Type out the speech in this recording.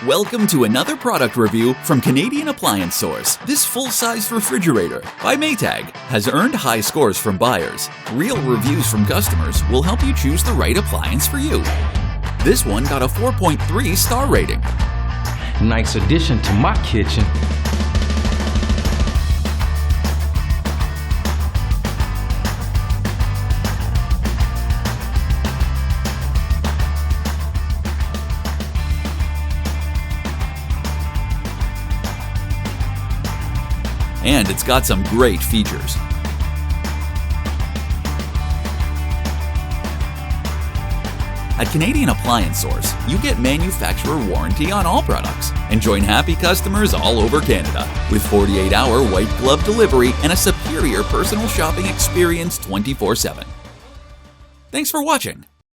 Welcome to another product review from Canadian Appliance Source. This full-size refrigerator by Maytag has earned high scores from buyers. Real reviews from customers will help you choose the right appliance for you. This one got a 4.3 star rating. Nice addition to my kitchen. And it's got some great features. At Canadian Appliance Source, you get manufacturer warranty on all products and join happy customers all over Canada with 48-hour white glove delivery and a superior personal shopping experience 24/7. Thanks for watching.